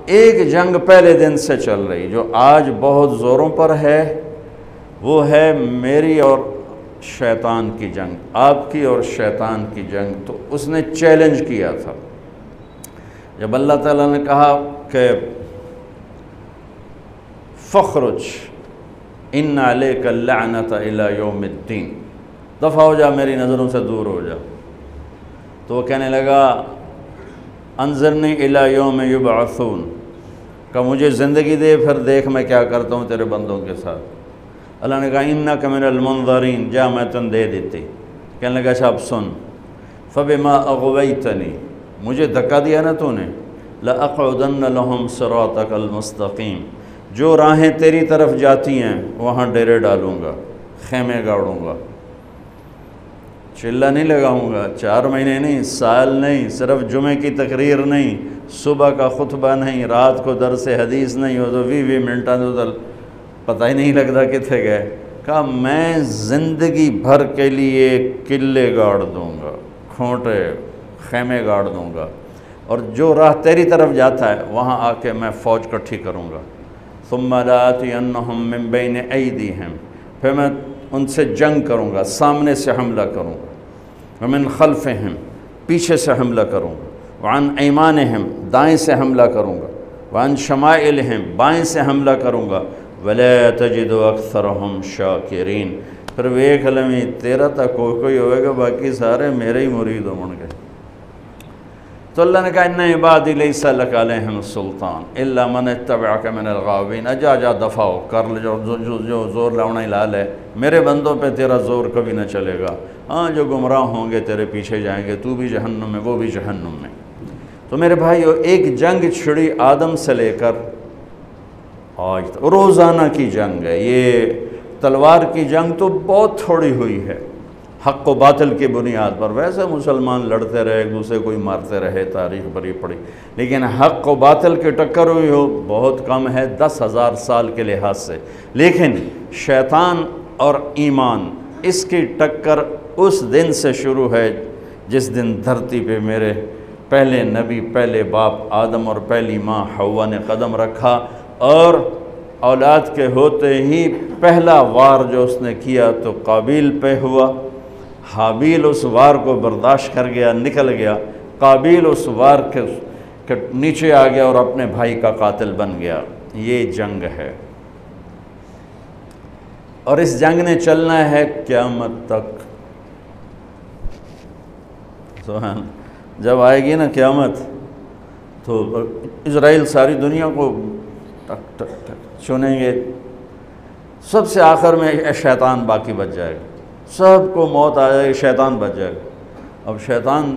ایک جنگ پہلے دن سے چل رہی جو آج بہت زوروں پر ہے، وہ ہے میری اور شیطان کی جنگ، آپ کی اور شیطان کی جنگ۔ تو اس نے چیلنج کیا تھا جب اللہ تعالیٰ نے کہا کہ فخرج ان علیک اللعنۃ الی یوم الدین، دفع ہو جا، میری نظروں سے دور ہو جا۔ تو وہ کہنے لگا انظرنی الی یوم یبعثون، کہ مجھے زندگی دے پھر دیکھ میں کیا کرتا ہوں تیرے بندوں کے ساتھ۔ اللہ نے کہا انک من المنظرین، جا میں تن دے دیتی۔ کہنے لگا اچھا اب سن، فبما اغویتنی، مجھے دھکا دیا نا تو نے، لأقعدن لہم صراطک المستقیم، جو راہیں تیری طرف جاتی ہیں وہاں ڈیرے ڈالوں گا، خیمے گاڑوں گا، چلہ نہیں لگاؤں گا، 4 مہینے نہیں، سال نہیں، صرف جمعے کی تقریر نہیں، صبح کا خطبہ نہیں، رات کو درس حدیث نہیں، ہو تو 20 منٹاں تو پتہ ہی نہیں لگتا کتنے گئے۔ کہا میں زندگی بھر کے لیے قلعے گاڑ دوں گا، کھوٹے خیمے گاڑ دوں گا، اور جو راہ تیری طرف جاتا ہے وہاں آ کے میں فوج کٹھی کروں گا۔ ثم لآتینہم من بین ایدیہم، پھر میں ان سے جنگ کروں گا، سامنے سے حملہ کروں گا، ومن خلفہم، پیچھے سے حملہ کروں گا، وعن ایمانہم، دائیں سے حملہ کروں گا، وعن شمائلہم، بائیں سے حملہ کروں گا، ولا تجد اکثرہم شاکرین، پھر ویکھ لمی تیرا تا کوئی ہوئے گا، باقی سارے میرے ہی مرید ہوں گے۔ تو اللہ نے کہا ان عبادی لیس لک علیہم سلطان الا من اتبعک من الغاوین، جا دفع ہو کر لے، جو زور لاؤنا ہی لال ہے، میرے بندوں پہ تیرا زور کبھی نہ چلے گا، ہاں جو گمراہ ہوں گے تیرے پیچھے جائیں گے، تو بھی جہنم میں وہ بھی جہنم میں۔ تو میرے بھائیو، ایک جنگ چھڑی آدم سے لے کر آج تک، روزانہ کی جنگ ہے یہ۔ تلوار کی جنگ تو بہت تھوڑی ہوئی ہے حق و باطل کی بنیاد پر، ویسے مسلمان لڑتے رہے، ایک دوسرے کوئی مارتے رہے، تاریخ بری پڑی، لیکن حق و باطل کی ٹکر ہوئی ہو بہت کم ہے 10,000 سال کے لحاظ سے۔ لیکن شیطان اور ایمان، اس کی ٹکر اس دن سے شروع ہے جس دن دھرتی پہ میرے پہلے نبی، پہلے باپ آدم اور پہلی ماں حوا نے قدم رکھا، اور اولاد کے ہوتے ہی پہلا وار جو اس نے کیا تو قابیل پہ ہوا۔ حابیل اس وار کو برداشت کر گیا، نکل گیا، قابیل اس وار کے نیچے آ گیا اور اپنے بھائی کا قاتل بن گیا۔ یہ جنگ ہے، اور اس جنگ نے چلنا ہے قیامت تک۔ سبحان، جب آئے گی نا قیامت تو اسرائیل ساری دنیا کو ٹک ٹک ٹک چنیں گے، سب سے آخر میں شیطان باقی بچ جائے گا، سب کو موت آ جائے گی، شیطان بچ جائے گا۔ اب شیطان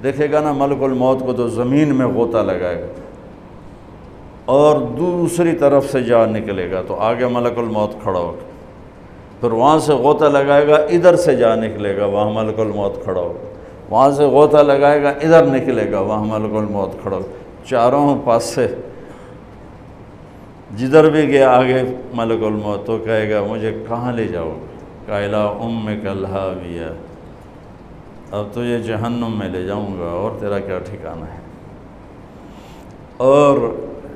دیکھے گا نا ملک الموت کو تو زمین میں غوطہ لگائے گا، اور دوسری طرف سے جا نکلے گا تو آگے ملک الموت کھڑا ہوگا، پھر وہاں سے غوطہ لگائے گا، ادھر سے جا نکلے گا، وہاں ملک الموت کھڑا ہوگا، وہاں سے غوطہ لگائے گا، ادھر نکلے گا، وہاں ملک الموت کھڑا ہوگا، چاروں پاس سے جدھر بھی گیا آگے ملک الموت تو کہے گا مجھے کہاں لے جاؤ گے؟ قائلہ امک الہاویہ، اب تجھے جہنم میں لے جاؤں گا، اور تیرا کیا ٹھکانہ ہے۔ اور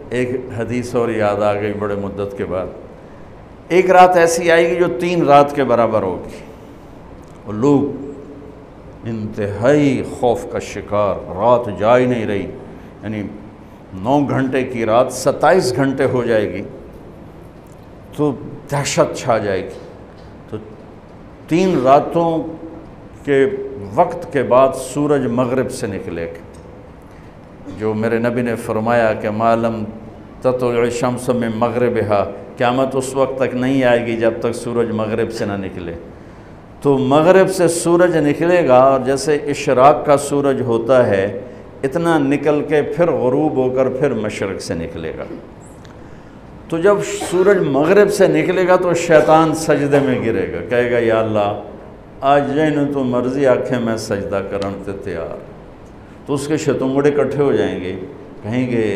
ایک حدیث اور یاد آ گئی بڑے مدت کے بعد، ایک رات ایسی آئے گی جو 3 رات کے برابر ہوگی، اور لوگ انتہائی خوف کا شکار، رات جا ہی نہیں رہی، یعنی 9 گھنٹے کی رات 27 گھنٹے ہو جائے گی تو دہشت چھا جائے گی۔ تو 3 راتوں کے وقت کے بعد سورج مغرب سے نکلے گا، جو میرے نبی نے فرمایا کہ معلوم تطلع الشمس من مغربہا، قیامت اس وقت تک نہیں آئے گی جب تک سورج مغرب سے نہ نکلے۔ تو مغرب سے سورج نکلے گا، اور جیسے اشراق کا سورج ہوتا ہے اتنا نکل کے پھر غروب ہو کر پھر مشرق سے نکلے گا۔ تو جب سورج مغرب سے نکلے گا تو شیطان سجدے میں گرے گا، کہے گا یا اللہ آج جائیں تو مرضی آنکھیں میں سجدہ کرن تے تیار۔ تو اس کے شتنگڑے اکٹھے ہو جائیں گے، کہیں گے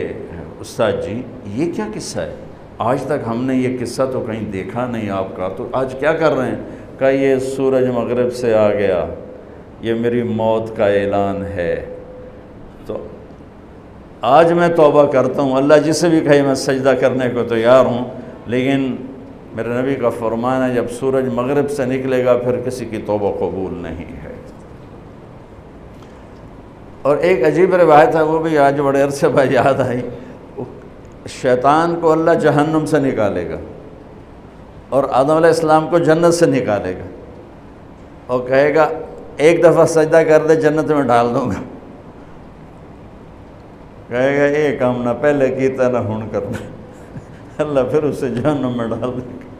استاد جی یہ کیا قصہ ہے؟ آج تک ہم نے یہ قصہ تو کہیں دیکھا نہیں آپ کا، تو آج کیا کر رہے ہیں؟ کہ یہ سورج مغرب سے آ گیا، یہ میری موت کا اعلان ہے۔ تو آج میں توبہ کرتا ہوں، اللہ جسے بھی کہے میں سجدہ کرنے کو تیار ہوں، لیکن میرے نبی کا فرمان ہے جب سورج مغرب سے نکلے گا پھر کسی کی توبہ قبول نہیں ہے۔ اور ایک عجیب روایت ہے، وہ بھی آج بڑے عرصے بعد یاد آئی، شیطان کو اللہ جہنم سے نکالے گا اور آدم علیہ السلام کو جنت سے نکالے گا اور کہے گا ایک دفعہ سجدہ کر دے جنت میں ڈال دوں گا، کہے گا یہ کام نہ پہلے کیتا نہ ہن کرنا، اللہ پھر اسے جہنم میں ڈال دے گا۔